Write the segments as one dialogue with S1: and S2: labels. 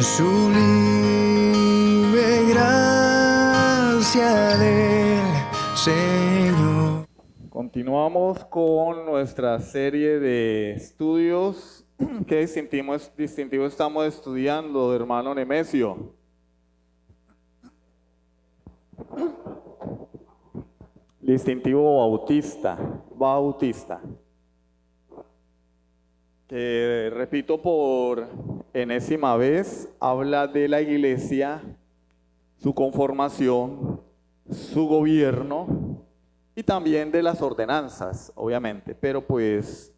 S1: Sublime gracia del Señor.
S2: Continuamos con nuestra serie de estudios. ¿Qué distintivo estamos estudiando, hermano Nemesio? Distintivo bautista. Que repito por enésima vez, habla de la iglesia, su conformación, su gobierno y también de las ordenanzas, obviamente. Pero pues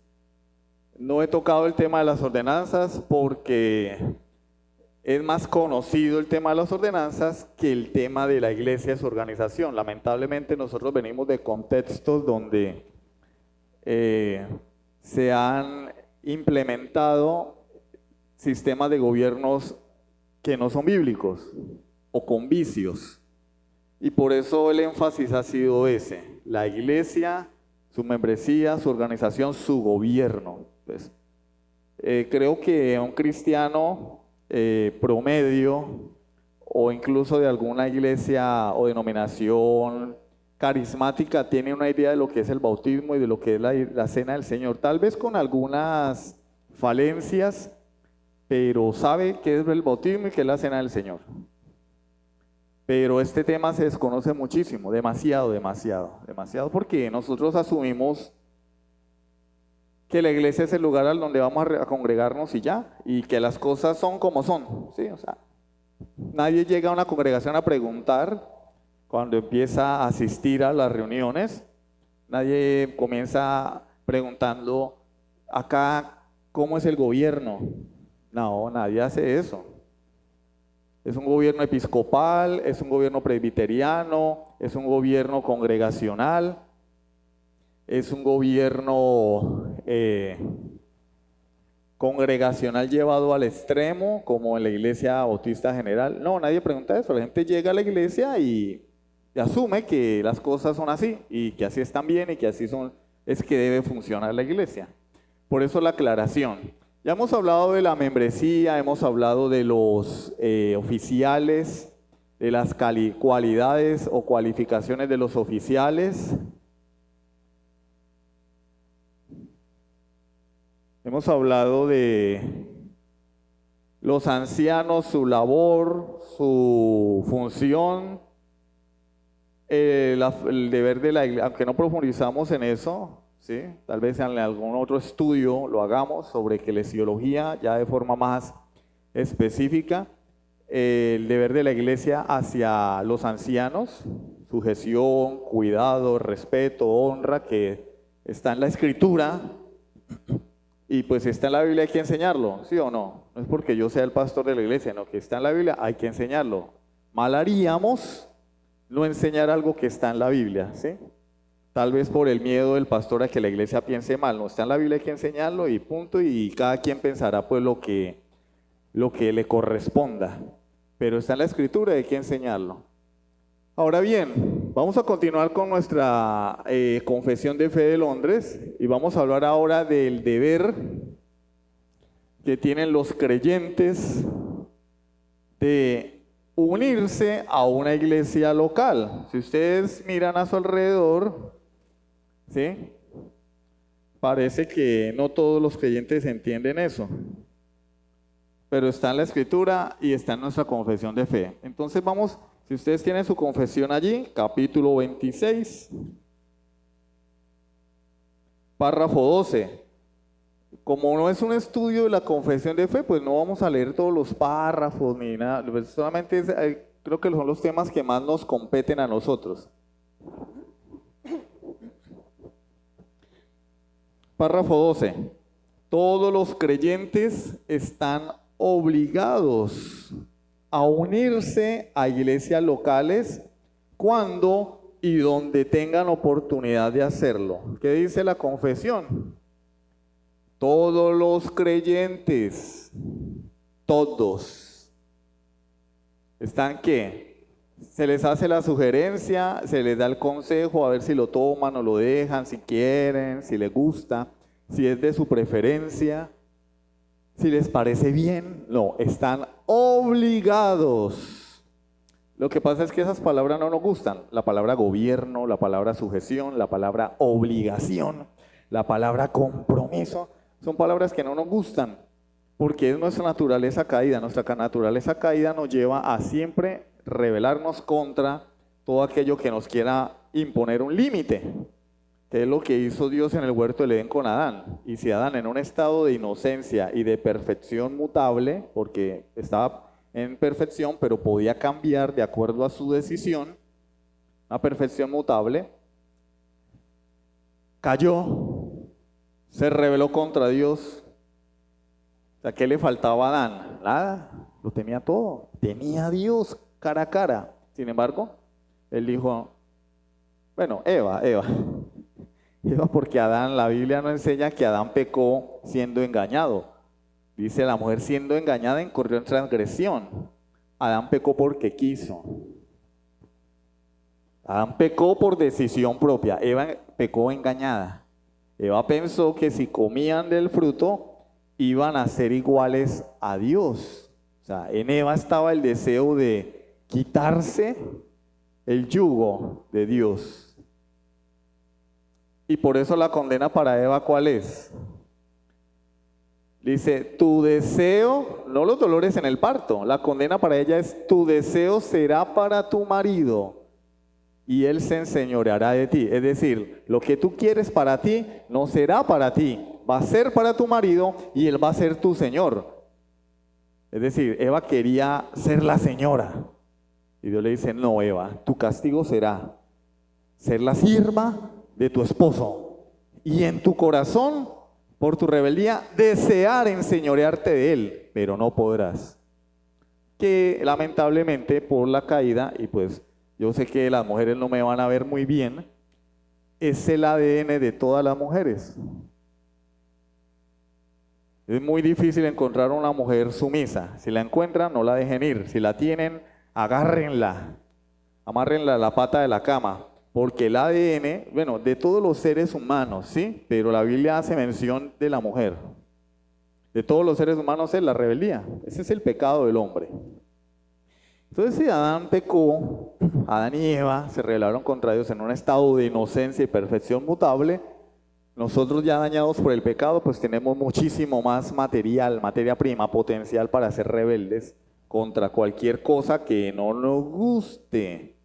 S2: no he tocado el tema de las ordenanzas porque es más conocido el tema de las ordenanzas que el tema de la iglesia, su organización. Lamentablemente nosotros venimos de contextos donde se han implementado sistemas de gobiernos que no son bíblicos o con vicios. Y por eso el énfasis ha sido ese: la iglesia, su membresía, su organización, su gobierno. Pues, creo que un cristiano promedio o incluso de alguna iglesia o denominación carismática tiene una idea de lo que es el bautismo y de lo que es la cena del Señor, tal vez con algunas falencias, pero sabe qué es el bautismo y qué es la cena del Señor. Pero este tema se desconoce muchísimo, demasiado, porque nosotros asumimos que la iglesia es el lugar al donde vamos a congregarnos y ya, y que las cosas son como son, ¿sí? O sea, nadie llega a una congregación a preguntar cuando empieza a asistir a las reuniones, nadie comienza preguntando acá cómo es el gobierno. No, nadie hace eso. Es un gobierno episcopal, es un gobierno presbiteriano, es un gobierno congregacional, es un gobierno congregacional llevado al extremo, como en la iglesia bautista general. No, nadie pregunta eso. La gente llega a la iglesia y asume que las cosas son así, y que así están bien, y que así es que debe funcionar la iglesia. Por eso la aclaración. Ya hemos hablado de la membresía, hemos hablado de los oficiales, de las cualidades o cualificaciones de los oficiales. Hemos hablado de los ancianos, su labor, su función, el deber de la iglesia, aunque no profundizamos en eso, ¿sí? Tal vez en algún otro estudio lo hagamos sobre eclesiología, ya de forma más específica, el deber de la iglesia hacia los ancianos, sujeción, cuidado, respeto, honra, que está en la Escritura. Y pues está en la Biblia, hay que enseñarlo, ¿sí o no? No es porque yo sea el pastor de la iglesia, no, que está en la Biblia, hay que enseñarlo. Mal haríamos no enseñar algo que está en la Biblia, ¿sí? Tal vez por el miedo del pastor a que la iglesia piense mal. No está en la Biblia, hay que enseñarlo y punto, y cada quien pensará pues lo que le corresponda. Pero está en la Escritura, hay que enseñarlo. Ahora bien, vamos a continuar con nuestra Confesión de Fe de Londres y vamos a hablar ahora del deber que tienen los creyentes de unirse a una iglesia local. Si ustedes miran a su alrededor, ¿sí? Parece que no todos los creyentes entienden eso, pero está en la Escritura y está en nuestra Confesión de Fe. Entonces vamos. Si ustedes tienen su confesión allí, capítulo 26, párrafo 12. Como no es un estudio de la confesión de fe, pues no vamos a leer todos los párrafos ni nada. Pues solamente creo que son los temas que más nos competen a nosotros. Párrafo 12. Todos los creyentes están obligados a unirse a iglesias locales cuando y donde tengan oportunidad de hacerlo. ¿Qué dice la confesión? Todos los creyentes, todos, ¿están qué? Se les hace la sugerencia, se les da el consejo, a ver si lo toman o lo dejan, si quieren, si les gusta, si es de su preferencia. si les parece bien, no, están obligados. Lo que pasa es que esas palabras no nos gustan. La palabra gobierno, la palabra sujeción, la palabra obligación, la palabra compromiso, son palabras que no nos gustan, porque es nuestra naturaleza caída. Nuestra naturaleza caída nos lleva a siempre rebelarnos contra todo aquello que nos quiera imponer un límite, que es lo que hizo Dios en el huerto del Edén con Adán. Y si Adán, en un estado de inocencia y de perfección mutable, porque estaba en perfección, pero podía cambiar de acuerdo a su decisión, una perfección mutable, cayó, se rebeló contra Dios. O sea, ¿qué le faltaba a Adán? Nada, lo tenía todo, tenía a Dios cara a cara. Sin embargo, él dijo, bueno, Eva, porque Adán, la Biblia no enseña que Adán pecó siendo engañado. Dice, la mujer siendo engañada incurrió en transgresión. Adán pecó porque quiso. Adán pecó por decisión propia. Eva pecó engañada. Eva pensó que si comían del fruto iban a ser iguales a Dios. O sea, en Eva estaba el deseo de quitarse el yugo de Dios. Y por eso la condena para Eva, ¿cuál es? Dice, tu deseo, no los dolores en el parto, la condena para ella es, tu deseo será para tu marido y él se enseñoreará de ti. Es decir, lo que tú quieres para ti no será para ti, va a ser para tu marido y él va a ser tu señor. Es decir, Eva quería ser la señora. Y Dios le dice, no, Eva, tu castigo será ser la sierva de tu esposo y en tu corazón, por tu rebeldía, desear enseñorearte de él, pero no podrás. Que lamentablemente por la caída, y pues yo sé que las mujeres no me van a ver muy bien, es el ADN de todas las mujeres. Es muy difícil encontrar una mujer sumisa. Si la encuentran, no la dejen ir. Si la tienen, agárrenla, amárrenla a la pata de la cama. Porque el ADN, bueno, de todos los seres humanos, ¿sí? Pero la Biblia hace mención de la mujer. De todos los seres humanos es la rebeldía. Ese es el pecado del hombre. Entonces, si Adán pecó, Adán y Eva se rebelaron contra Dios en un estado de inocencia y perfección mutable, nosotros ya dañados por el pecado, pues tenemos muchísimo más material, materia prima, potencial para ser rebeldes contra cualquier cosa que no nos guste.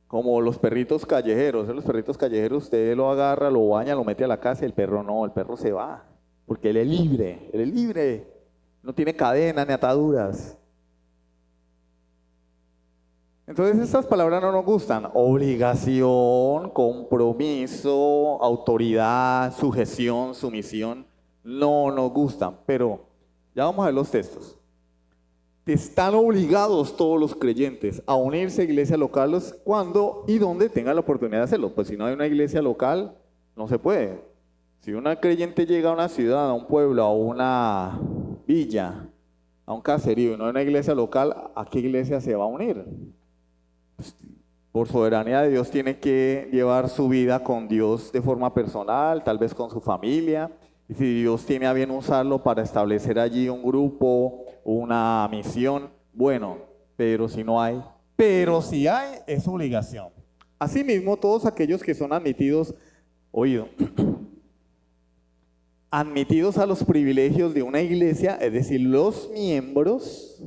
S2: Como los perritos callejeros. Los perritos callejeros usted lo agarra, lo baña, lo mete a la casa y el perro no, el perro se va. Porque él es libre. No tiene cadenas ni ataduras. Entonces estas palabras no nos gustan. Obligación, compromiso, autoridad, sujeción, sumisión. No nos gustan. Pero ya vamos a ver los textos. Están obligados todos los creyentes a unirse a iglesias locales cuando y donde tengan la oportunidad de hacerlo. Pues si no hay una iglesia local, no se puede. Si una creyente llega a una ciudad, a un pueblo, a una villa, a un caserío y no hay una iglesia local, ¿a qué iglesia se va a unir? Pues, por soberanía de Dios tiene que llevar su vida con Dios de forma personal, tal vez con su familia. Y si Dios tiene a bien usarlo para establecer allí un grupo, una misión, bueno, pero si no hay, pero si hay, es obligación. Asimismo, todos aquellos que son admitidos, admitidos a los privilegios de una iglesia, es decir, los miembros,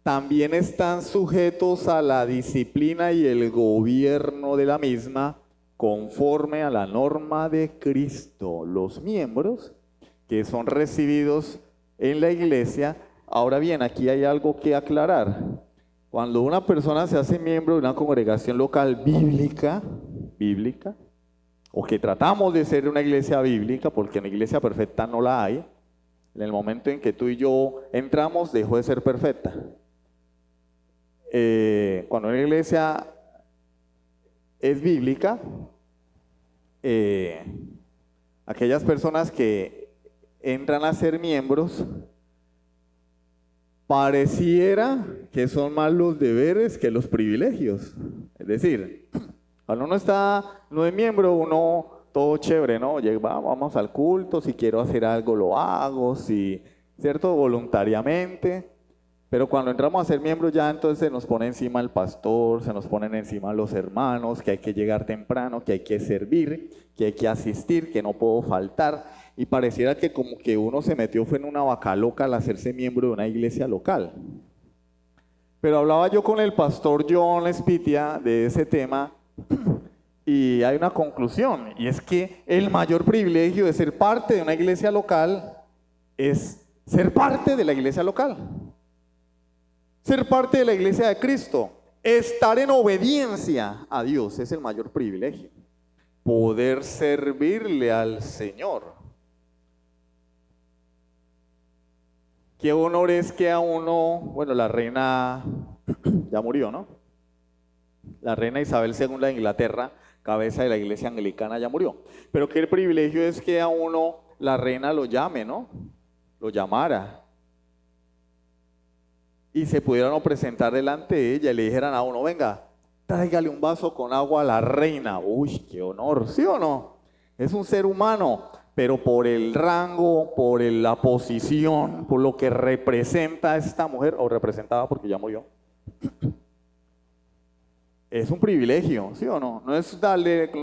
S2: también están sujetos a la disciplina y el gobierno de la misma, conforme a la norma de Cristo. Los miembros que son recibidos en la iglesia. Ahora bien, aquí hay algo que aclarar. Cuando una persona se hace miembro de una congregación local bíblica, o que tratamos de ser una iglesia bíblica, porque una iglesia perfecta no la hay, en el momento en que tú y yo entramos, dejó de ser perfecta. Cuando una iglesia es bíblica, aquellas personas que entran a ser miembros, pareciera que son más los deberes que los privilegios. Es decir, cuando uno no es miembro, uno todo chévere, ¿no? Vamos al culto, si quiero hacer algo lo hago, si, ¿cierto? Voluntariamente. Pero cuando entramos a ser miembros ya entonces se nos pone encima el pastor, se nos ponen encima los hermanos, que hay que llegar temprano, que hay que servir, que hay que asistir, que no puedo faltar. Y pareciera que como que uno se metió fue en una vaca loca al hacerse miembro de una iglesia local. Pero hablaba yo con el pastor John Spitia de ese tema y hay una conclusión, y es que el mayor privilegio de ser parte de una iglesia local es ser parte de la iglesia local. Ser parte de la iglesia de Cristo, estar en obediencia a Dios es el mayor privilegio. Poder servirle al Señor. Qué honor es que a uno, bueno, la reina ya murió, ¿no? La reina Isabel II de Inglaterra, cabeza de la iglesia anglicana, ya murió. Pero qué privilegio es que a uno la reina lo llame, ¿no? Lo llamara. Y se pudieran presentar delante de ella y le dijeran a uno, venga, tráigale un vaso con agua a la reina. Uy, qué honor, ¿sí o no? Es un ser humano, pero por el rango, por la posición, por lo que representa esta mujer, o representaba porque ya murió, es un privilegio, ¿sí o no? No es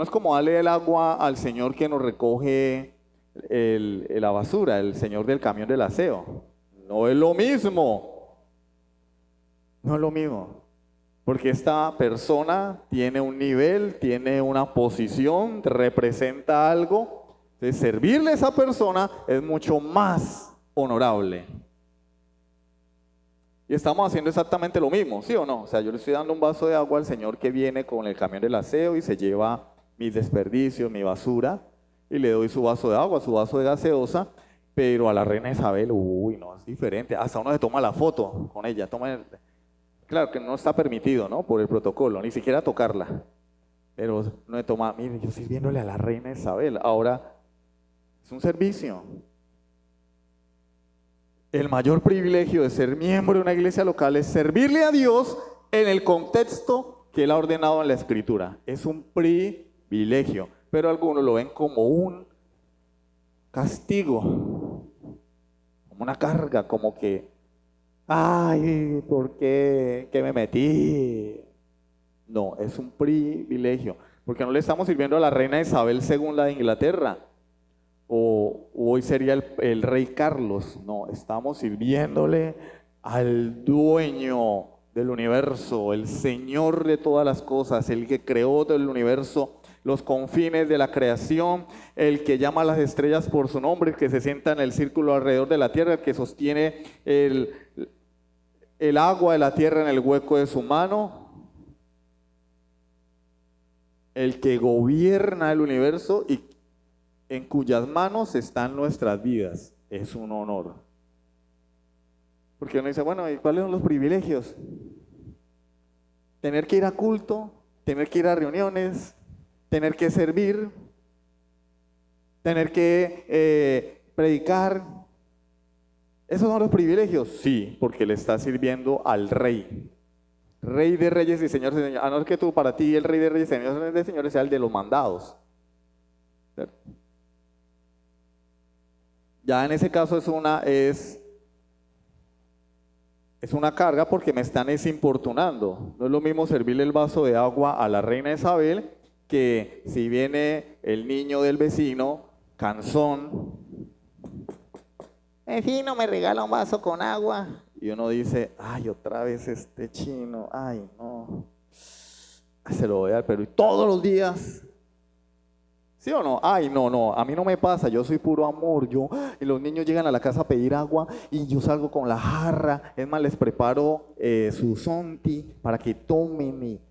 S2: como darle el agua al señor que nos recoge la basura, el señor del camión del aseo. No es lo mismo. No es lo mismo, porque esta persona tiene un nivel, tiene una posición, representa algo. Entonces, servirle a esa persona es mucho más honorable. Y estamos haciendo exactamente lo mismo, ¿sí o no? O sea, yo le estoy dando un vaso de agua al señor que viene con el camión del aseo y se lleva mis desperdicios, mi basura, y le doy su vaso de agua, su vaso de gaseosa, pero a la reina Isabel, uy, no, es diferente. Hasta uno se toma la foto con ella, claro que no está permitido, ¿no? Por el protocolo, ni siquiera tocarla. Pero no he tomado, mire, yo estoy viéndole a la reina Isabel. Ahora, es un servicio. El mayor privilegio de ser miembro de una iglesia local es servirle a Dios en el contexto que Él ha ordenado en la Escritura. Es un privilegio, pero algunos lo ven como un castigo, como una carga, como que ay, ¿por qué? ¿Qué me metí? No, es un privilegio, porque no le estamos sirviendo a la reina Isabel II de Inglaterra, o hoy sería el rey Carlos. No, estamos sirviéndole al dueño del universo, el Señor de todas las cosas, el que creó del universo los confines de la creación, el que llama a las estrellas por su nombre, el que se sienta en el círculo alrededor de la tierra, el que sostiene el agua de la tierra en el hueco de su mano, el que gobierna el universo y en cuyas manos están nuestras vidas. Es un honor. Porque uno dice, bueno, ¿y cuáles son los privilegios? Tener que ir a culto, tener que ir a reuniones, tener que servir, tener que predicar. ¿Esos son los privilegios? Sí, porque le está sirviendo al Rey. Rey de reyes y señores de señores. A no ser que tú, para ti, el Rey de reyes y señores de señores sea el de los mandados. ¿Cierto? Ya en ese caso es una carga porque me están importunando. No es lo mismo servirle el vaso de agua a la reina Isabel que si viene el niño del vecino, cansón. Vecino, me regala un vaso con agua. Y uno dice, ay, otra vez este chino, ay, no. Se lo voy a dar, pero ¿y todos los días? ¿Sí o no? Ay, no, a mí no me pasa, yo soy puro amor, y los niños llegan a la casa a pedir agua y yo salgo con la jarra, es más, les preparo su sonti para que tomen y...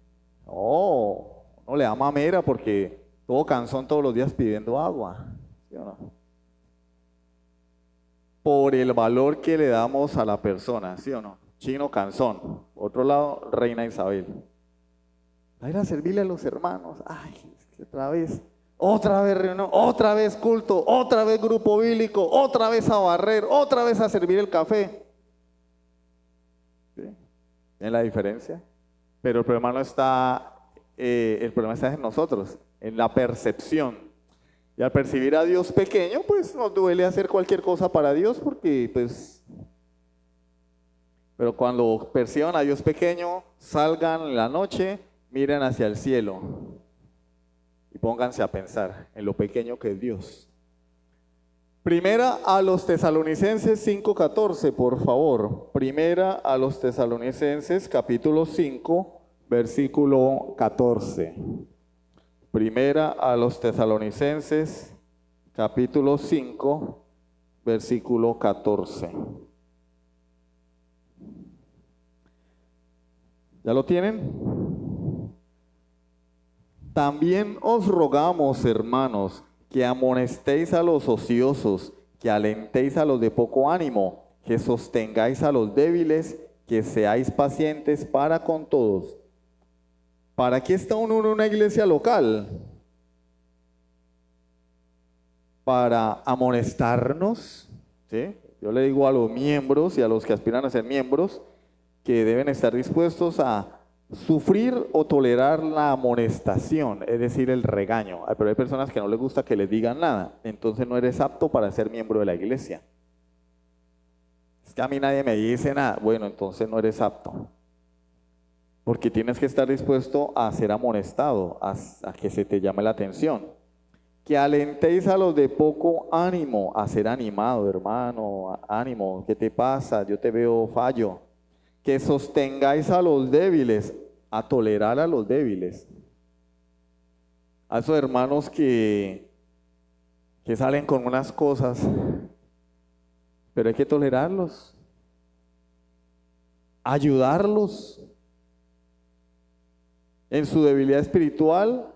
S2: Oh, no le da mamera porque todo cansón todos los días pidiendo agua, ¿sí o no? Por el valor que le damos a la persona, ¿sí o no? Chino cansón, otro lado, reina Isabel. A ir a servirle a los hermanos, ay, otra vez reunión, otra vez culto, otra vez grupo bíblico, otra vez a barrer, otra vez a servir el café. ¿Sí? ¿Ven la diferencia? Pero el problema no está, el problema está en nosotros, en la percepción. Y al percibir a Dios pequeño, pues nos duele hacer cualquier cosa para Dios porque pues... Pero cuando perciban a Dios pequeño, salgan en la noche, miren hacia el cielo y pónganse a pensar en lo pequeño que es Dios. Primera a los Tesalonicenses 5:14, por favor. Primera a los Tesalonicenses capítulo 5, versículo 14. Primera a los Tesalonicenses capítulo 5, versículo 14. ¿Ya lo tienen? También os rogamos, hermanos, que amonestéis a los ociosos, que alentéis a los de poco ánimo, que sostengáis a los débiles, que seáis pacientes para con todos. ¿Para qué está uno en una iglesia local? Para amonestarnos, ¿sí? Yo le digo a los miembros y a los que aspiran a ser miembros que deben estar dispuestos a sufrir o tolerar la amonestación, es decir, el regaño. Pero hay personas que no les gusta que les digan nada, entonces no eres apto para ser miembro de la iglesia. Es que a mí nadie me dice nada. Bueno, entonces no eres apto. Porque tienes que estar dispuesto a ser amonestado, a que se te llame la atención. Que alentéis a los de poco ánimo, a ser animado, hermano, ánimo, ¿qué te pasa? Yo te veo fallo. Que sostengáis a los débiles, a tolerar a los débiles. A esos hermanos que salen con unas cosas, pero hay que tolerarlos, ayudarlos en su debilidad espiritual,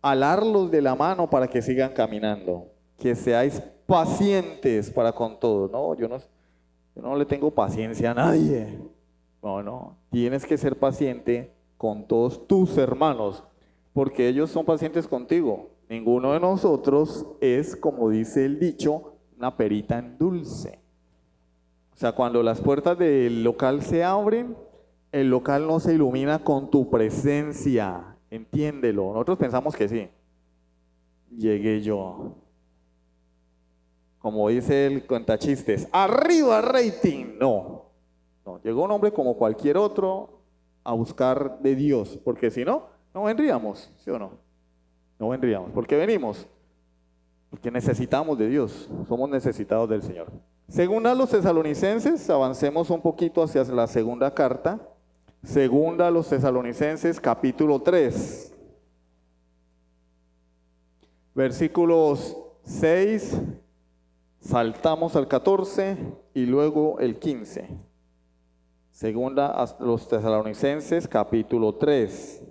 S2: alarlos de la mano para que sigan caminando, que seáis pacientes para con todos. No, yo no le tengo paciencia a nadie. No, tienes que ser paciente con todos tus hermanos, porque ellos son pacientes contigo. Ninguno de nosotros es, como dice el dicho, una perita en dulce. O sea, cuando las puertas del local se abren, el local no se ilumina con tu presencia, entiéndelo. Nosotros pensamos que sí. Llegué yo. Como dice el cuentachistes, ¡arriba rating! No, llegó un hombre como cualquier otro a buscar de Dios, porque si no, no vendríamos, ¿sí o no? No vendríamos. ¿Por qué venimos? Porque necesitamos de Dios, somos necesitados del Señor. Segunda a los Tesalonicenses, avancemos un poquito hacia la segunda carta. Segunda a los Tesalonicenses, capítulo 3, versículos 6, saltamos al 14 y luego el 15. Segunda a los Tesalonicenses, capítulo 3,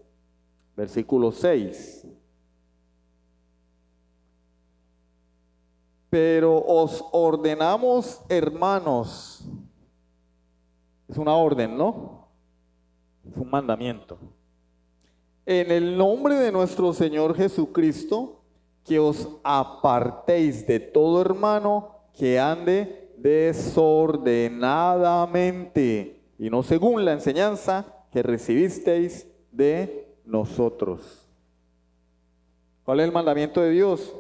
S2: versículo 6. Pero os ordenamos, hermanos, es una orden, ¿no? Es un mandamiento. En el nombre de nuestro Señor Jesucristo, que os apartéis de todo hermano que ande desordenadamente y no según la enseñanza que recibisteis de nosotros. ¿Cuál es el mandamiento de Dios?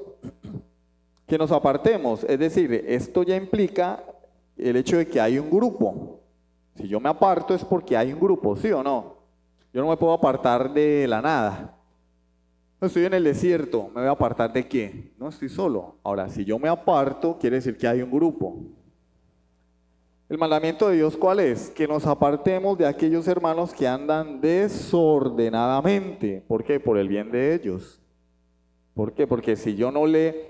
S2: Que nos apartemos. Es decir, esto ya implica el hecho de que hay un grupo. Si yo me aparto es porque hay un grupo, ¿sí o no? Yo no me puedo apartar de la nada. Estoy en el desierto, ¿me voy a apartar de qué? No, estoy solo. Ahora, si yo me aparto, quiere decir que hay un grupo. El mandamiento de Dios, ¿cuál es? Que nos apartemos de aquellos hermanos que andan desordenadamente. ¿Por qué? Por el bien de ellos. ¿Por qué? Porque si yo no le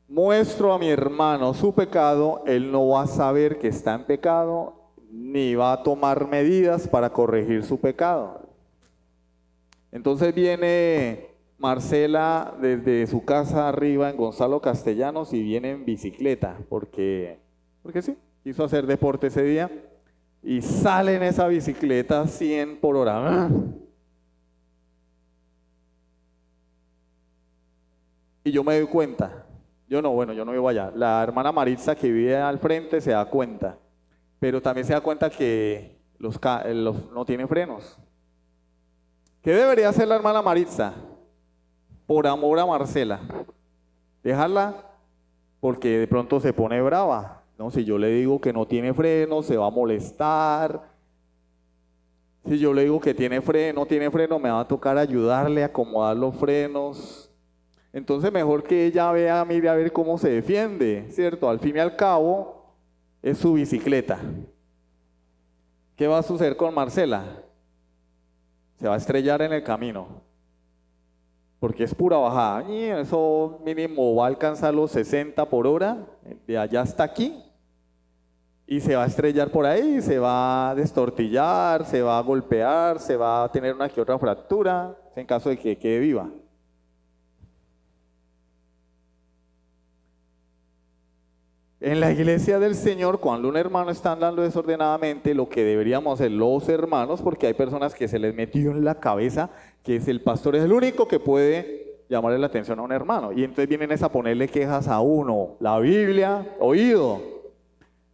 S2: muestro a mi hermano su pecado, él no va a saber que está en pecado, ni va a tomar medidas para corregir su pecado. Entonces viene Marcela desde su casa arriba en Gonzalo Castellanos y viene en bicicleta, porque sí, quiso hacer deporte ese día, y sale en esa bicicleta 100 por hora. Y yo me doy cuenta. Yo no vivo allá. La hermana Maritza que vive al frente se da cuenta, pero también se da cuenta que los no tienen frenos. ¿Qué debería hacer la hermana Maritza? por amor a Marcela. Dejarla porque de pronto se pone brava. No, si yo le digo que no tiene freno, se va a molestar. Si yo le digo que tiene freno, no tiene freno, me va a tocar ayudarle a acomodar los frenos. Entonces mejor que ella vea, mire a ver cómo se defiende, ¿cierto? Al fin y al cabo, es su bicicleta. ¿Qué va a suceder con Marcela? Se va a estrellar en el camino. Porque es pura bajada. Y eso mínimo va a alcanzar los 60 por hora, de allá hasta aquí. Y se va a estrellar por ahí, se va a destortillar, se va a golpear, se va a tener una que otra fractura, en caso de que quede viva. En la iglesia del Señor, cuando un hermano está andando desordenadamente, lo que deberíamos hacer los hermanos, porque hay personas que se les metió en la cabeza que el pastor es el único que puede llamarle la atención a un hermano. Y entonces vienen a ponerle quejas a uno. La Biblia, oído,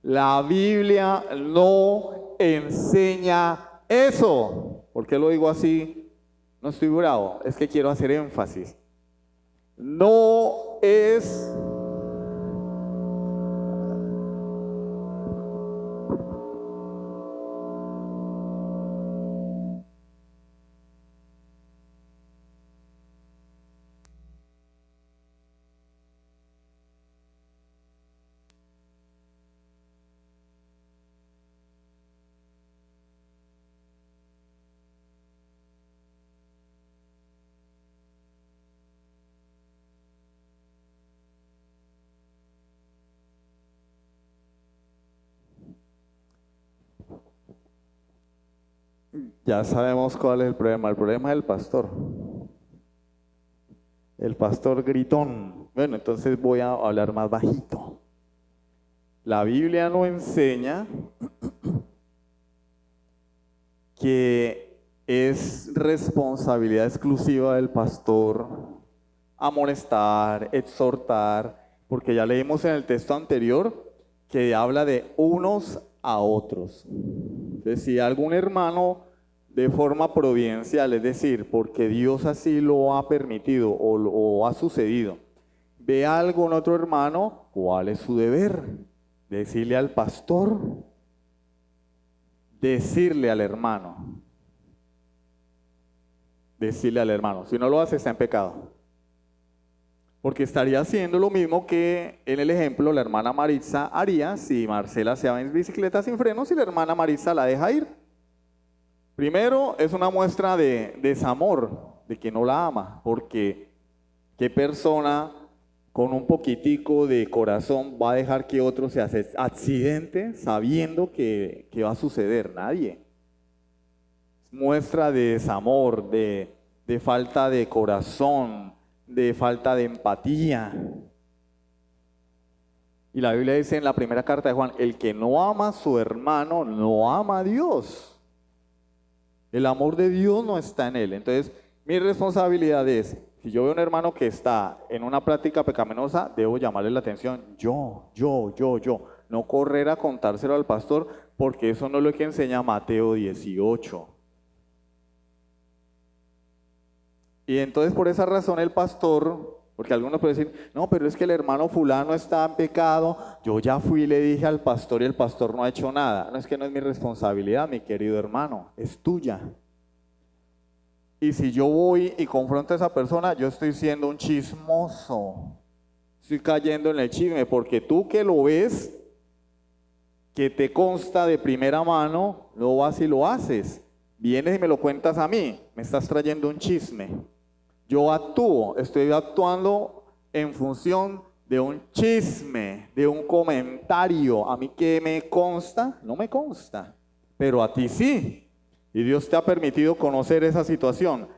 S2: la Biblia no enseña eso. ¿Por qué lo digo así? No estoy bravo, es que quiero hacer énfasis. No es... Ya sabemos cuál es el problema. El problema es el pastor. El pastor gritón. Bueno, entonces voy a hablar más bajito. La Biblia no enseña que es responsabilidad exclusiva del pastor amonestar, exhortar, porque ya leímos en el texto anterior que habla de unos a otros. Entonces, si algún hermano de forma providencial, es decir, porque Dios así lo ha permitido o ha sucedido, ve a algún otro hermano, ¿cuál es su deber? Decirle al pastor, decirle al hermano. Decirle al hermano. Si no lo hace, está en pecado. Porque estaría haciendo lo mismo que en el ejemplo la hermana Maritza haría si Marcela se va en bicicleta sin frenos y la hermana Maritza la deja ir. Primero, es una muestra de desamor, de que no la ama, porque ¿qué persona con un poquitico de corazón va a dejar que otro se accidente sabiendo que va a suceder? Nadie. Muestra de desamor, de falta de corazón, de falta de empatía. Y la Biblia dice en la primera carta de Juan, el que no ama a su hermano no ama a Dios. El amor de Dios no está en él. Entonces, mi responsabilidad es, si yo veo a un hermano que está en una práctica pecaminosa, debo llamarle la atención. Yo. No correr a contárselo al pastor, porque eso no es lo que enseña Mateo 18. Y entonces por esa razón el pastor, porque algunos pueden decir, no, pero es que el hermano fulano está en pecado, yo ya fui y le dije al pastor y el pastor no ha hecho nada. No, es que no es mi responsabilidad, mi querido hermano, es tuya. Y si yo voy y confronto a esa persona, yo estoy siendo un chismoso, estoy cayendo en el chisme, porque tú que lo ves, que te consta de primera mano, no vas y lo haces. Vienes y me lo cuentas a mí, me estás trayendo un chisme. Yo actúo, estoy actuando en función de un chisme, de un comentario. A mí que me consta, no me consta, pero a ti sí. Y Dios te ha permitido conocer esa situación.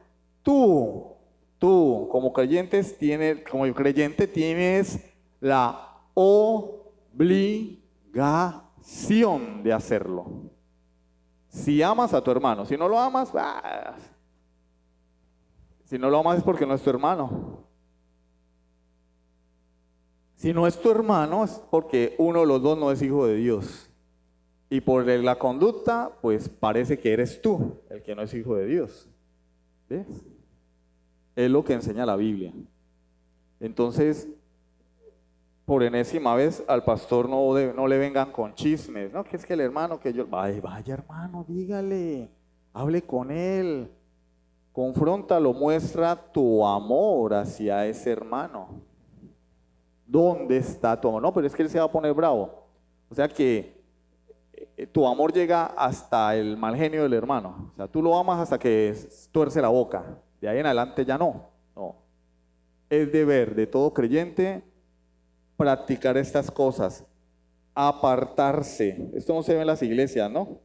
S2: Tú como creyente tienes la obligación de hacerlo. Si amas a tu hermano, si no lo amas, si no lo amas es porque no es tu hermano. Si no es tu hermano es porque uno de los dos no es hijo de Dios. Y por la conducta, pues parece que eres tú el que no es hijo de Dios. ¿Ves? Es lo que enseña la Biblia. Entonces, por enésima vez, al pastor no le vengan con chismes. No, que es que el hermano, que yo... Vaya hermano, dígale, hable con él. Confróntalo, muestra tu amor hacia ese hermano. ¿Dónde está tu amor? No, pero es que él se va a poner bravo. O sea que tu amor llega hasta el mal genio del hermano. O sea, tú lo amas hasta que tuerce la boca. De ahí en adelante ya no. No. Es deber de todo creyente practicar estas cosas. Apartarse. Esto no se ve en las iglesias, ¿no?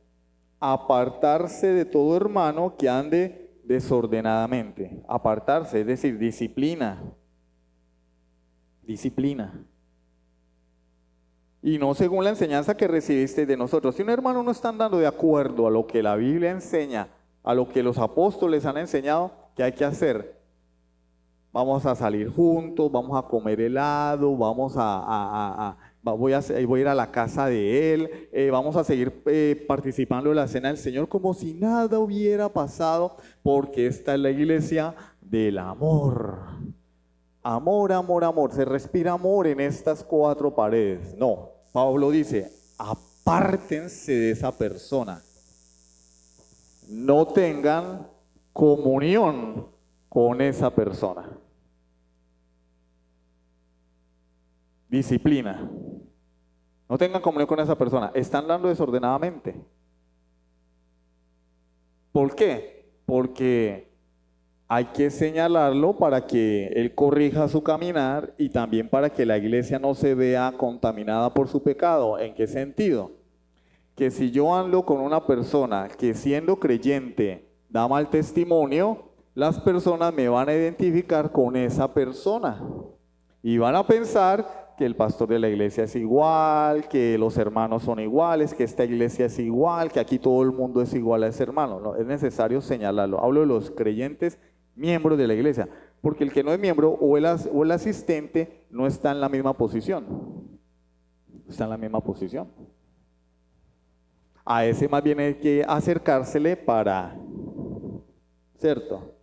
S2: Apartarse de todo hermano que ande desordenadamente. Apartarse, es decir, disciplina. Disciplina. Y no según la enseñanza que recibiste de nosotros. Si un hermano no está andando de acuerdo a lo que la Biblia enseña, a lo que los apóstoles han enseñado, ¿qué hay que hacer? Vamos a salir juntos, vamos a comer helado, voy a ir a la casa de él, vamos a seguir participando de la cena del Señor como si nada hubiera pasado, porque esta es la iglesia del amor. Amor, amor, amor. Se respira amor en estas cuatro paredes. No, Pablo dice, apártense de esa persona. No tengan comunión con esa persona. Disciplina. No tengan comunión con esa persona. Están dando desordenadamente. ¿Por qué? Porque hay que señalarlo para que él corrija su caminar y también para que la iglesia no se vea contaminada por su pecado. ¿En qué sentido? Que si yo ando con una persona que siendo creyente da mal testimonio, las personas me van a identificar con esa persona y van a pensar que el pastor de la iglesia es igual, que los hermanos son iguales, que esta iglesia es igual, que aquí todo el mundo es igual a ese hermano. No, es necesario señalarlo. Hablo de los creyentes miembros de la iglesia, porque el que no es miembro o el asistente no está en la misma posición. Está en la misma posición. A ese más bien hay que acercársele para, ¿cierto?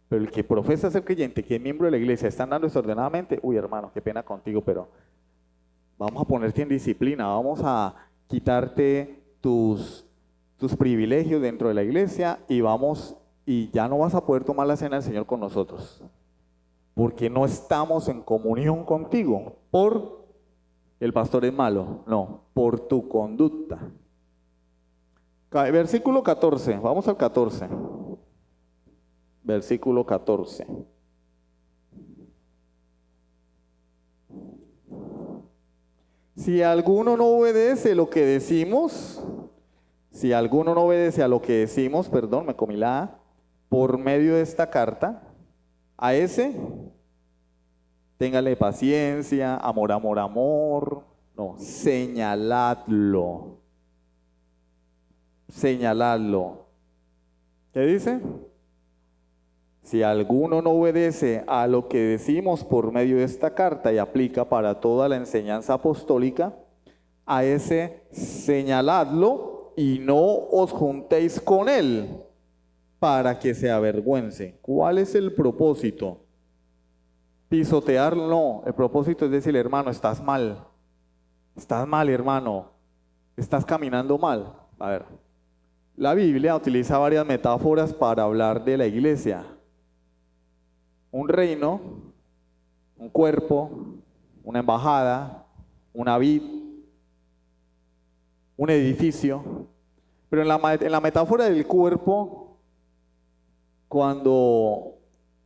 S2: Pero el que profesa ser creyente, que es miembro de la iglesia, está andando desordenadamente, uy hermano, qué pena contigo, pero vamos a ponerte en disciplina, vamos a quitarte tus privilegios dentro de la iglesia y ya no vas a poder tomar la cena del Señor con nosotros, porque no estamos en comunión contigo, por el pastor es malo, no, por tu conducta. Versículo 14, vamos al 14. Versículo 14. Si alguno no obedece lo que decimos, perdón, me comí la A, por medio de esta carta, a ese, téngale paciencia, amor, amor, amor, no, señaladlo. Señaladlo. ¿Qué dice? Si alguno no obedece a lo que decimos por medio de esta carta y aplica para toda la enseñanza apostólica, a ese señaladlo y no os juntéis con él para que se avergüence. ¿Cuál es el propósito? Pisotearlo, no. El propósito es decirle, hermano, estás mal, hermano, estás caminando mal. A ver, la Biblia utiliza varias metáforas para hablar de la iglesia. Un reino, un cuerpo, una embajada, una vid, un edificio. Pero en la metáfora del cuerpo, cuando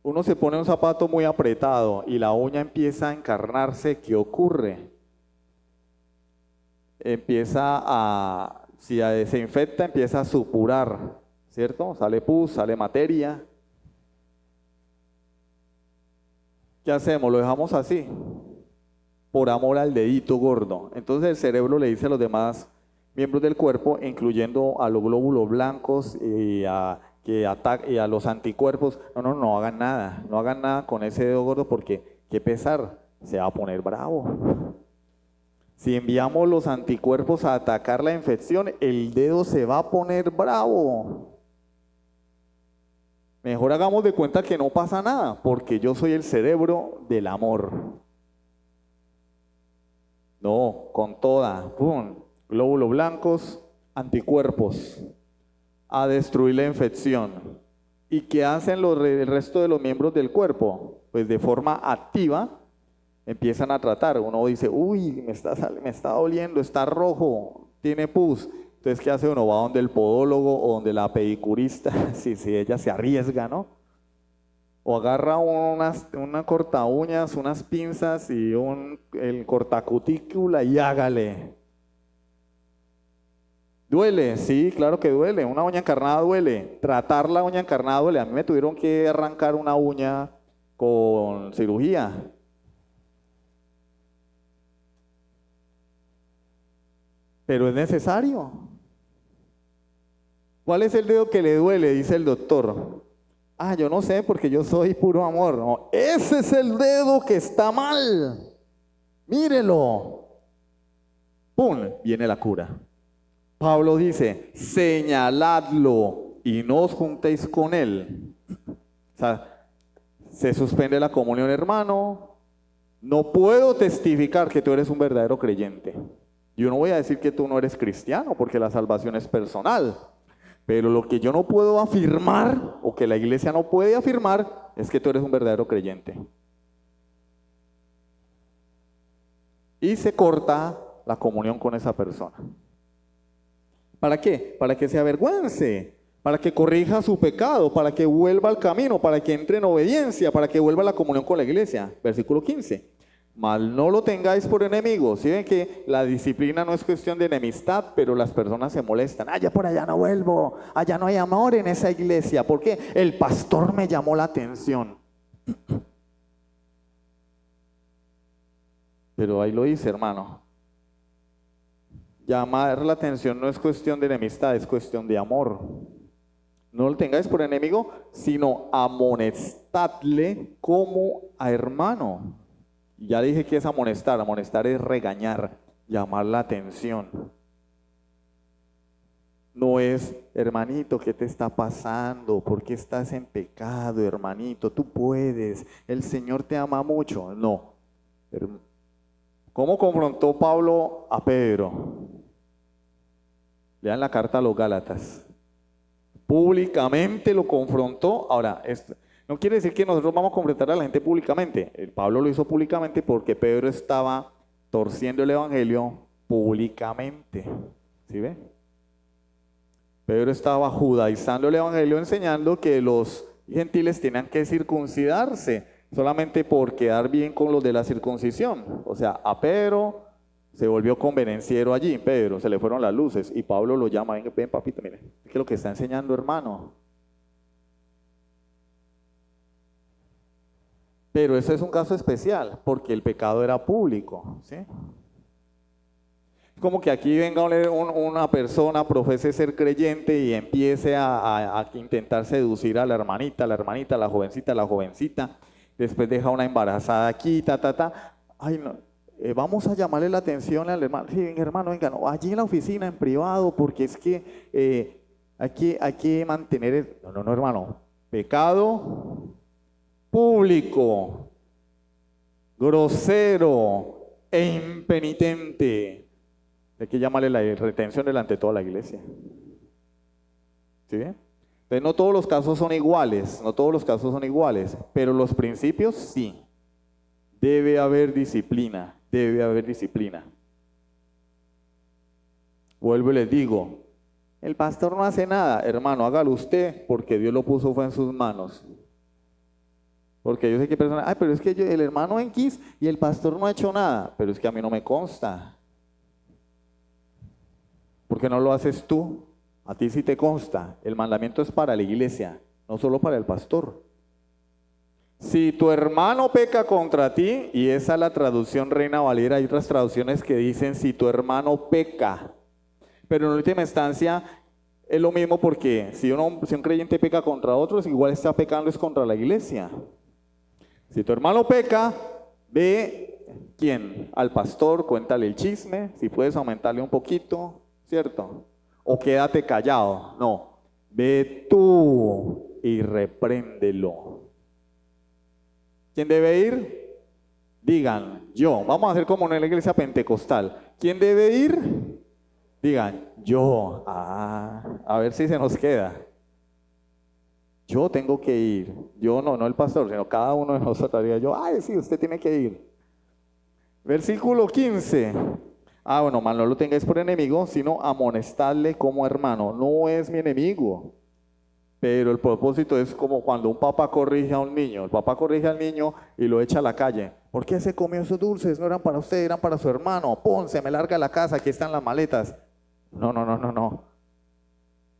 S2: uno se pone un zapato muy apretado y la uña empieza a encarnarse, ¿qué ocurre? Si se infecta, empieza a supurar, ¿cierto? Sale pus, sale materia. ¿Qué hacemos? Lo dejamos así, por amor al dedito gordo. Entonces el cerebro le dice a los demás miembros del cuerpo, incluyendo a los glóbulos blancos y a los anticuerpos, no hagan nada con ese dedo gordo porque qué pesar, se va a poner bravo. Si enviamos los anticuerpos a atacar la infección, el dedo se va a poner bravo. Mejor hagamos de cuenta que no pasa nada, porque yo soy el cerebro del amor. No, con toda, ¡pum! Glóbulos blancos, anticuerpos, a destruir la infección. ¿Y qué hacen el resto de los miembros del cuerpo? Pues de forma activa empiezan a tratar. Uno dice, uy, me está doliendo, está rojo, tiene pus. Entonces, ¿qué hace uno? Va donde el podólogo o donde la pedicurista, si ella se arriesga, ¿no? O agarra una corta uñas, unas pinzas y el cortacutícula y hágale. ¿Duele? Sí, claro que duele. Una uña encarnada duele. Tratar la uña encarnada duele. A mí me tuvieron que arrancar una uña con cirugía. Pero es necesario. ¿Cuál es el dedo que le duele? Dice el doctor. Ah, yo no sé porque yo soy puro amor. No, ese es el dedo que está mal. Mírelo. ¡Pum! Viene la cura. Pablo dice, señaladlo y no os juntéis con él. O sea, se suspende la comunión, hermano. No puedo testificar que tú eres un verdadero creyente. Yo no voy a decir que tú no eres cristiano porque la salvación es personal. Pero lo que yo no puedo afirmar, o que la iglesia no puede afirmar, es que tú eres un verdadero creyente. Y se corta la comunión con esa persona. ¿Para qué? Para que se avergüence, para que corrija su pecado, para que vuelva al camino, para que entre en obediencia, para que vuelva a la comunión con la iglesia. Versículo 15. Mal no lo tengáis por enemigo. Si ven que la disciplina no es cuestión de enemistad, pero las personas se molestan. Ah, ya por allá no vuelvo, allá no hay amor en esa iglesia. ¿Por qué? El pastor me llamó la atención. Pero ahí lo dice, hermano. Llamar la atención no es cuestión de enemistad, es cuestión de amor. No lo tengáis por enemigo, sino amonestadle como a hermano. Ya dije que es amonestar. Amonestar es regañar, llamar la atención. No es, hermanito, ¿qué te está pasando? ¿Por qué estás en pecado, hermanito? Tú puedes, el Señor te ama mucho. No. ¿Cómo confrontó Pablo a Pedro? Lean la carta a los Gálatas. Públicamente lo confrontó. Ahora, esto no quiere decir que nosotros vamos a confrontar a la gente públicamente. El Pablo lo hizo públicamente porque Pedro estaba torciendo el evangelio públicamente. ¿Sí ve? Pedro estaba judaizando el evangelio, enseñando que los gentiles tenían que circuncidarse solamente por quedar bien con los de la circuncisión. O sea, a Pedro se volvió convenenciero allí. Pedro, se le fueron las luces y Pablo lo llama, ven papito, mire, es que lo que está enseñando, hermano. Pero ese es un caso especial, porque el pecado era público, ¿sí? Como que aquí venga una persona, profese ser creyente y empiece a intentar seducir a la hermanita, la jovencita, después deja una embarazada aquí, Ay, no, vamos a llamarle la atención al hermano. Sí, hermano, venga, no, allí en la oficina, en privado, porque es que hay que mantener... No, hermano, pecado público, grosero e impenitente. Hay que llamarle la retención delante de toda la iglesia. ¿Sí? Entonces no todos los casos son iguales, pero los principios sí. Debe haber disciplina, Vuelvo y les digo, el pastor no hace nada, hermano, hágalo usted, porque Dios lo puso fue en sus manos. Porque yo sé que personas, pero es que el hermano X y el pastor no ha hecho nada, pero es que a mí no me consta. ¿Por qué no lo haces tú? A ti sí te consta. El mandamiento es para la iglesia, no solo para el pastor. Si tu hermano peca contra ti, y esa es la traducción Reina Valera, hay otras traducciones que dicen si tu hermano peca, pero en última instancia es lo mismo, porque si un creyente peca contra otros, igual está pecando es contra la iglesia. Si tu hermano peca, ve, ¿quién? Al pastor, cuéntale el chisme, si puedes aumentarle un poquito, ¿cierto? O quédate callado. No, ve tú y repréndelo. ¿Quién debe ir? Digan, yo. Vamos a hacer como en la iglesia pentecostal. ¿Quién debe ir? Digan, yo. A ver si se nos queda. Yo tengo que ir. Yo no el pastor, sino cada uno de nosotros diría yo, ay, sí, usted tiene que ir. Versículo 15. Bueno, mal no lo tengáis por enemigo, sino amonestadle como hermano. No es mi enemigo. Pero el propósito es como cuando un papá corrige a un niño. El papá corrige al niño y lo echa a la calle. ¿Por qué se comió esos dulces? No eran para usted, eran para su hermano. Se me larga la casa, aquí están las maletas. No.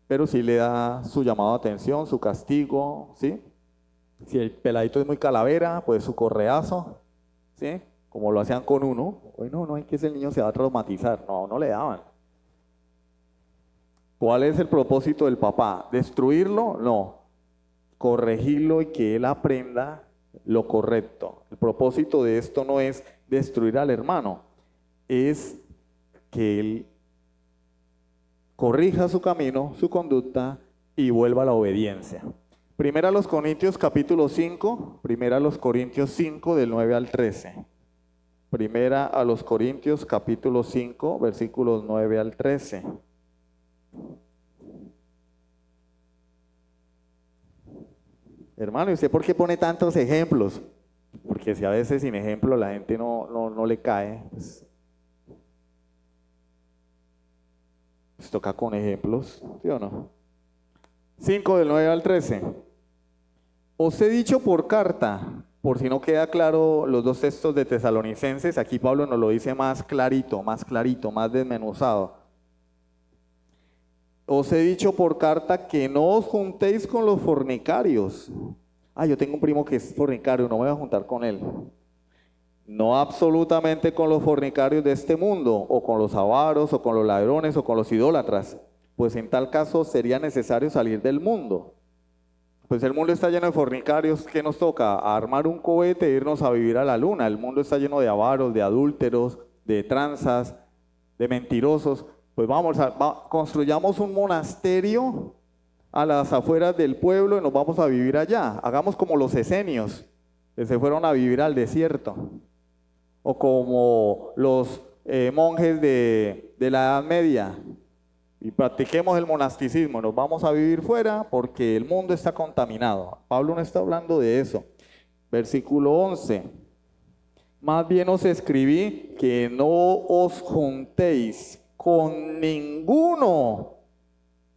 S2: Pero sí le da su llamado de atención, su castigo, ¿sí? Si el peladito es muy calavera, pues su correazo, ¿sí? Como lo hacían con uno. Hoy no hay que ese niño se va a traumatizar. No le daban. ¿Cuál es el propósito del papá? ¿Destruirlo? No. Corregirlo y que él aprenda lo correcto. El propósito de esto no es destruir al hermano, es que él corrija su camino, su conducta y vuelva a la obediencia. Primera a los Corintios capítulo 5, Primera a los Corintios 5 del 9 al 13. Primera a los Corintios capítulo 5 versículos 9 al 13. Hermano, ¿y usted por qué pone tantos ejemplos? Porque si a veces sin ejemplo la gente no le cae, pues toca con ejemplos, ¿sí o no? 5 del 9 al 13. Os he dicho por carta, por si no queda claro los dos textos de Tesalonicenses, aquí Pablo nos lo dice más clarito, más desmenuzado. Os he dicho por carta que no os juntéis con los fornicarios. Yo tengo un primo que es fornicario, no me voy a juntar con él. No absolutamente con los fornicarios de este mundo, o con los avaros, o con los ladrones, o con los idólatras, pues en tal caso sería necesario salir del mundo. Pues el mundo está lleno de fornicarios. ¿Qué nos toca? A armar un cohete e irnos a vivir a la luna. El mundo está lleno de avaros, de adúlteros, de tranzas, de mentirosos. Pues construyamos un monasterio a las afueras del pueblo y nos vamos a vivir allá. Hagamos como los esenios, que se fueron a vivir al desierto. O como los monjes de la Edad Media. Y practiquemos el monasticismo, nos vamos a vivir fuera porque el mundo está contaminado. Pablo no está hablando de eso. Versículo 11. Más bien os escribí que no os juntéis con ninguno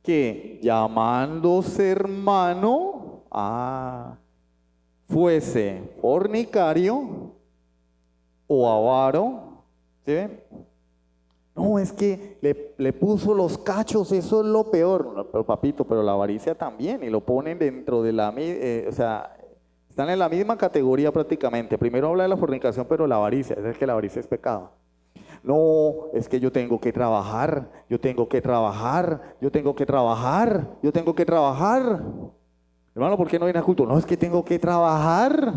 S2: que llamándose hermano, fuese fornicario o avaro. ¿Sí ven? No, es que le puso los cachos, eso es lo peor. No, pero papito, pero la avaricia también, y lo ponen dentro de la están en la misma categoría prácticamente. Primero habla de la fornicación, pero la avaricia, es que la avaricia es pecado. No, es que yo tengo que trabajar. Hermano, ¿por qué no viene a culto? No, es que tengo que trabajar.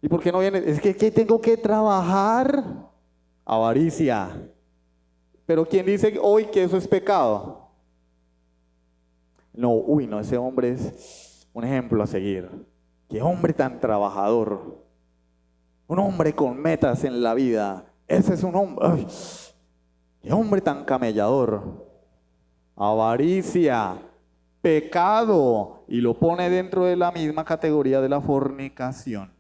S2: ¿Y por qué no viene? Es que tengo que trabajar. Avaricia. Pero ¿quién dice hoy que eso es pecado? No, ese hombre es un ejemplo a seguir. Qué hombre tan trabajador. Un hombre con metas en la vida. Ese es un hombre. Qué hombre tan camellador. Avaricia, pecado, y lo pone dentro de la misma categoría de la fornicación.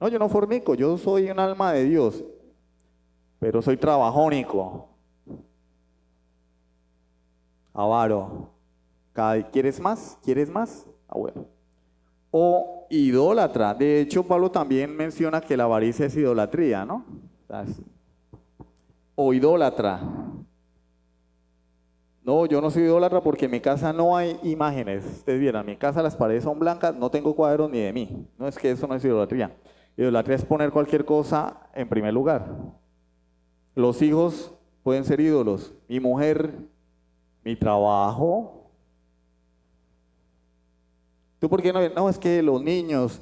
S2: No, yo no fornico, yo soy un alma de Dios, pero soy trabajónico. Avaro. ¿Quieres más? Bueno. O idólatra. De hecho, Pablo también menciona que la avaricia es idolatría, ¿no? O idólatra. No, yo no soy idólatra porque en mi casa no hay imágenes. Ustedes vieran, en mi casa las paredes son blancas, no tengo cuadros ni de mí. No, es que eso no es idolatría. Idolatría es poner cualquier cosa en primer lugar. Los hijos pueden ser ídolos. Mi mujer, mi trabajo. ¿Tú por qué no? No, es que los niños.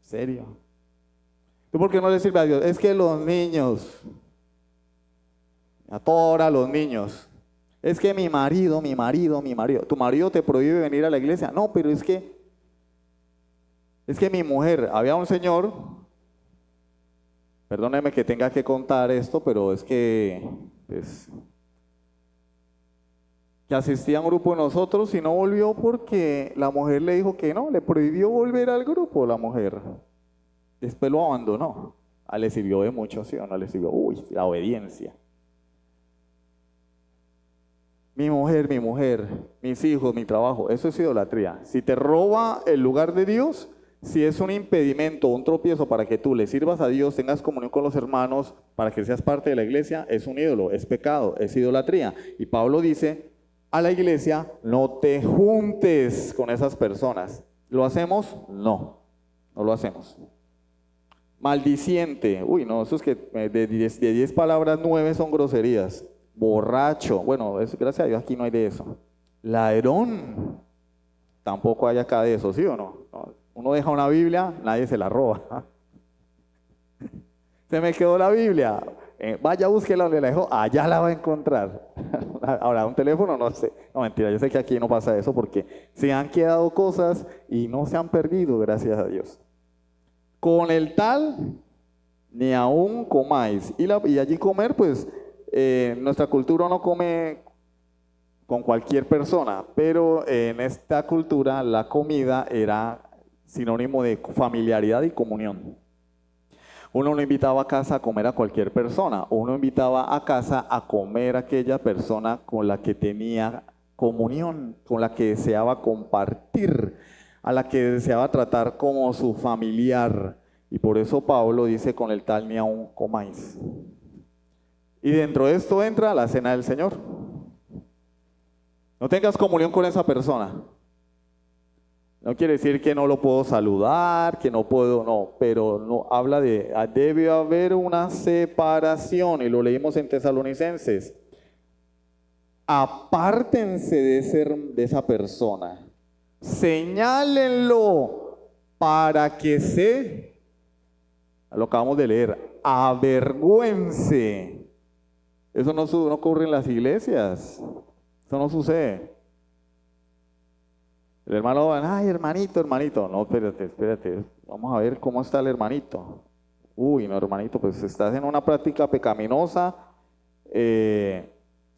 S2: ¿Serio? ¿Tú por qué no le sirve a Dios? Es que los niños. A toda hora los niños. Es que mi marido. ¿Tu marido te prohíbe venir a la iglesia? No, pero es que mi mujer, había un señor, perdóneme que tenga que contar esto, pero es que, pues, que asistía a un grupo de nosotros y no volvió porque la mujer le dijo que no, le prohibió volver al grupo la mujer. Después lo abandonó. Le sirvió de mucho, ¿sí o no? Le sirvió, la obediencia. Mi mujer, mis hijos, mi trabajo, eso es idolatría. Si te roba el lugar de Dios, si es un impedimento, un tropiezo para que tú le sirvas a Dios, tengas comunión con los hermanos, para que seas parte de la iglesia, es un ídolo, es pecado, es idolatría. Y Pablo dice a la iglesia, no te juntes con esas personas. ¿Lo hacemos? No, no lo hacemos. Maldiciente, no, eso es que de 10 palabras, 9 son groserías. Borracho, bueno, gracias a Dios aquí no hay de eso. Ladrón, tampoco hay acá de eso, ¿sí o no? Uno deja una Biblia, nadie se la roba. Se me quedó la Biblia, vaya, búsquela donde la dejó, allá la va a encontrar. Ahora, un teléfono, no sé, no mentira, yo sé que aquí no pasa eso porque se han quedado cosas y no se han perdido, gracias a Dios. Con el tal, ni aún comáis. Y allí comer, pues, nuestra cultura no come con cualquier persona, pero en esta cultura la comida era sinónimo de familiaridad y comunión. Uno no invitaba a casa a comer a cualquier persona, uno invitaba a casa a comer a aquella persona con la que tenía comunión, con la que deseaba compartir, a la que deseaba tratar como su familiar. Y por eso Pablo dice, con el tal ni aún comáis. Y dentro de esto entra la cena del Señor. No tengas comunión con esa persona. No quiere decir que no lo puedo saludar, que no puedo, no, pero no habla debe haber una separación, y lo leímos en Tesalonicenses. Apártense de esa persona, señálenlo para que lo acabamos de leer, avergüence. Eso no ocurre en las iglesias, eso no sucede. El hermano va, ay, hermanito. No, espérate. Vamos a ver cómo está el hermanito. No, hermanito, pues estás en una práctica pecaminosa,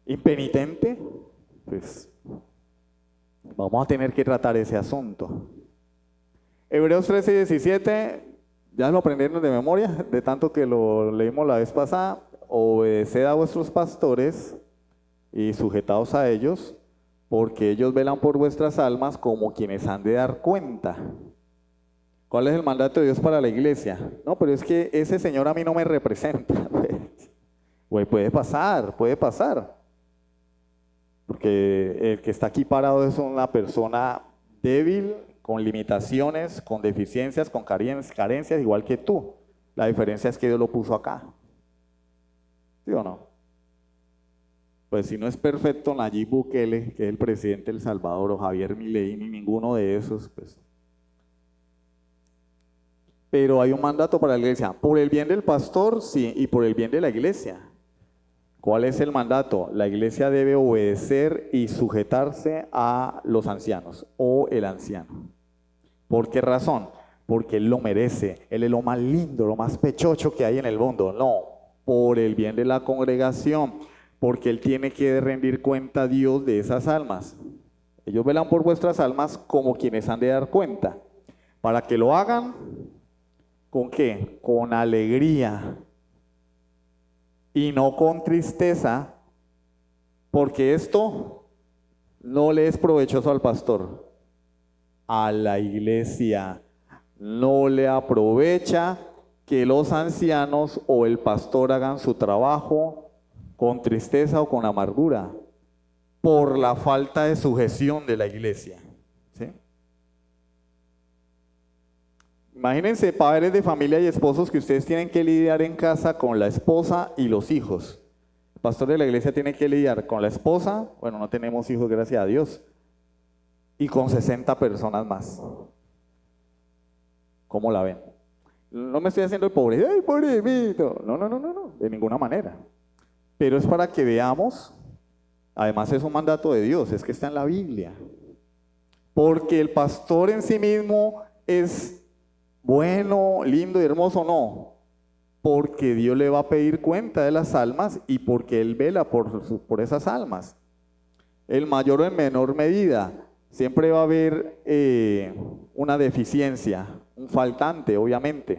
S2: impenitente, pues vamos a tener que tratar ese asunto. Hebreos 13:17, ya lo aprendieron de memoria, de tanto que lo leímos la vez pasada. Obedeced a vuestros pastores y sujetaos a ellos, porque ellos velan por vuestras almas como quienes han de dar cuenta. ¿Cuál es el mandato de Dios para la iglesia? No, pero es que ese señor a mí no me representa. Pues, puede pasar. Porque el que está aquí parado es una persona débil, con limitaciones, con deficiencias, con carencias, igual que tú. La diferencia es que Dios lo puso acá. ¿Sí o no? Pues si no es perfecto Nayib Bukele, que es el presidente de El Salvador, o Javier Milei, ni ninguno de esos, pues. Pero hay un mandato para la iglesia, por el bien del pastor, sí, y por el bien de la iglesia. ¿Cuál es el mandato? La iglesia debe obedecer y sujetarse a los ancianos, o el anciano. ¿Por qué razón? Porque él lo merece, él es lo más lindo, lo más pechocho que hay en el mundo. No, por el bien de la congregación, porque él tiene que rendir cuenta a Dios de esas almas. Ellos velan por vuestras almas como quienes han de dar cuenta. Para que lo hagan, ¿con qué? Con alegría y no con tristeza, porque esto no le es provechoso al pastor, a la iglesia. No le aprovecha que los ancianos o el pastor hagan su trabajo con tristeza o con amargura, por la falta de sujeción de la iglesia. ¿Sí? Imagínense padres de familia y esposos que ustedes tienen que lidiar en casa con la esposa y los hijos. El pastor de la iglesia tiene que lidiar con la esposa, bueno, no tenemos hijos, gracias a Dios, y con 60 personas más. ¿Cómo la ven? No me estoy haciendo el pobre, ¡ay, pobrecito! No, de ninguna manera. Pero es para que veamos Además es un mandato de Dios, es que está en la Biblia. Porque el pastor en sí mismo es bueno, lindo y hermoso, no. Porque Dios le va a pedir cuenta de las almas y porque Él vela por esas almas. En mayor o en menor medida, siempre va a haber una deficiencia, un faltante, obviamente.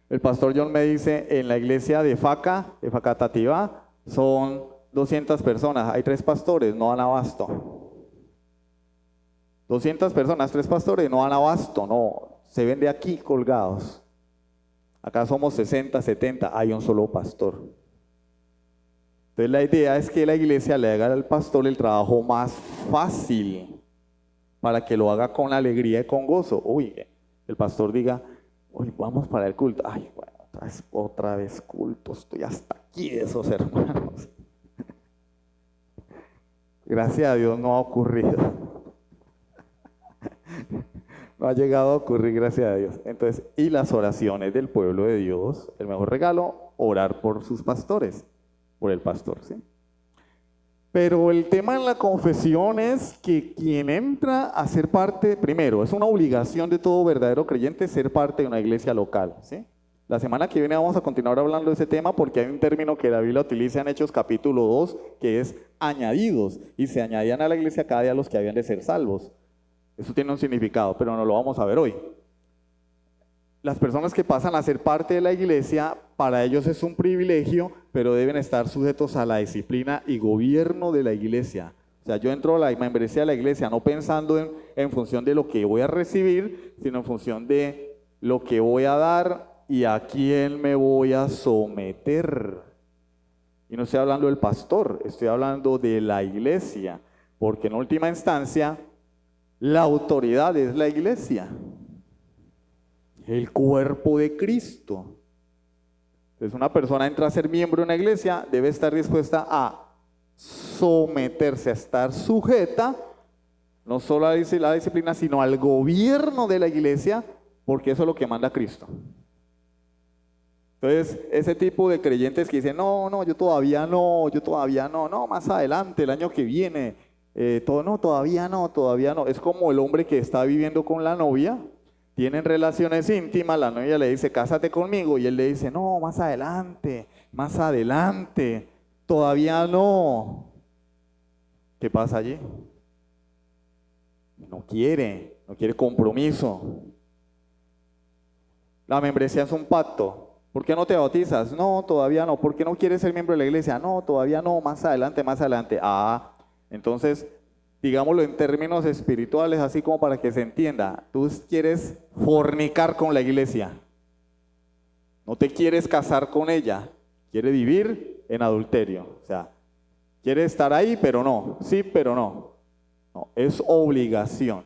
S2: El pastor John me dice, en la iglesia de Facatativá, son 200 personas, hay 3 pastores, no dan abasto. 200 personas, 3 pastores, no dan abasto, no, se ven de aquí colgados. Acá somos 60, 70, hay un solo pastor. Entonces la idea es que la iglesia le haga al pastor el trabajo más fácil para que lo haga con alegría y con gozo. Uy, el pastor diga, uy, vamos para el culto. Ay, bueno, otra vez culto, estoy hasta aquí de esos hermanos. Gracias a Dios no ha ocurrido. No ha llegado a ocurrir, gracias a Dios. Entonces, y las oraciones del pueblo de Dios, el mejor regalo, orar por sus pastores, por el pastor, ¿sí? Pero el tema en la confesión es que quien entra a ser parte, primero, es una obligación de todo verdadero creyente ser parte de una iglesia local, ¿sí? La semana que viene vamos a continuar hablando de ese tema porque hay un término que la Biblia utiliza en Hechos capítulo 2, que es añadidos, y se añadían a la iglesia cada día los que habían de ser salvos. Eso tiene un significado, pero no lo vamos a ver hoy. Las personas que pasan a ser parte de la iglesia, para ellos es un privilegio, pero deben estar sujetos a la disciplina y gobierno de la iglesia. O sea, yo entro a la membresía de la iglesia no pensando en función de lo que voy a recibir, sino en función de lo que voy a dar y a quién me voy a someter. Y no estoy hablando del pastor, estoy hablando de la iglesia, porque en última instancia, la autoridad es la iglesia, el cuerpo de Cristo. Entonces una persona entra a ser miembro de una iglesia, debe estar dispuesta a someterse, a estar sujeta, no solo a la disciplina, sino al gobierno de la iglesia, porque eso es lo que manda Cristo. Entonces, ese tipo de creyentes que dicen, no, yo todavía no, más adelante, el año que viene, todavía no. Es como el hombre que está viviendo con la novia, tienen relaciones íntimas, la novia le dice, cásate conmigo, y él le dice, no, más adelante, todavía no. ¿Qué pasa allí? No quiere compromiso. La membresía es un pacto. ¿Por qué no te bautizas? No, todavía no. ¿Por qué no quieres ser miembro de la iglesia? No, todavía no, más adelante. Entonces, digámoslo en términos espirituales, así como para que se entienda. Tú quieres fornicar con la iglesia. No te quieres casar con ella. Quieres vivir en adulterio. O sea, quieres estar ahí, pero no. Sí, pero no. No, es obligación.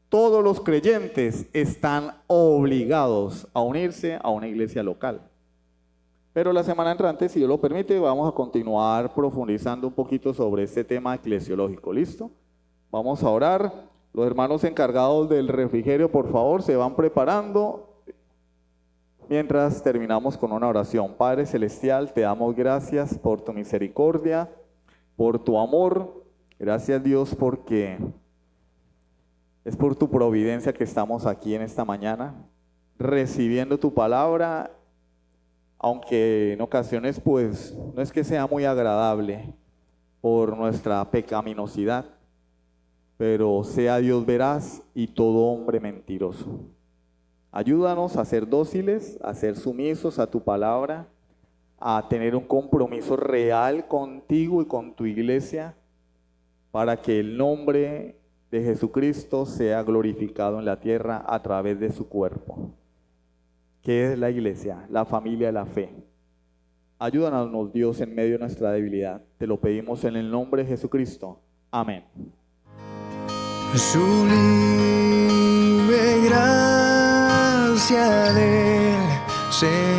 S2: Todos los creyentes están obligados a unirse a una iglesia local. Pero la semana entrante, si Dios lo permite, vamos a continuar profundizando un poquito sobre este tema eclesiológico. ¿Listo? Vamos a orar. Los hermanos encargados del refrigerio, por favor, se van preparando mientras terminamos con una oración. Padre Celestial, te damos gracias por tu misericordia, por tu amor. Gracias, Dios, porque es por tu providencia que estamos aquí en esta mañana, recibiendo tu palabra, aunque en ocasiones pues no es que sea muy agradable por nuestra pecaminosidad, pero sea Dios veraz y todo hombre mentiroso. Ayúdanos a ser dóciles, a ser sumisos a tu palabra, a tener un compromiso real contigo y con tu iglesia, para que el nombre de Jesucristo sea glorificado en la tierra a través de su cuerpo, que es la iglesia, la familia de la fe. Ayúdanos, Dios, en medio de nuestra debilidad. Te lo pedimos en el nombre de Jesucristo. Amén.
S1: Sublime gracia del Señor.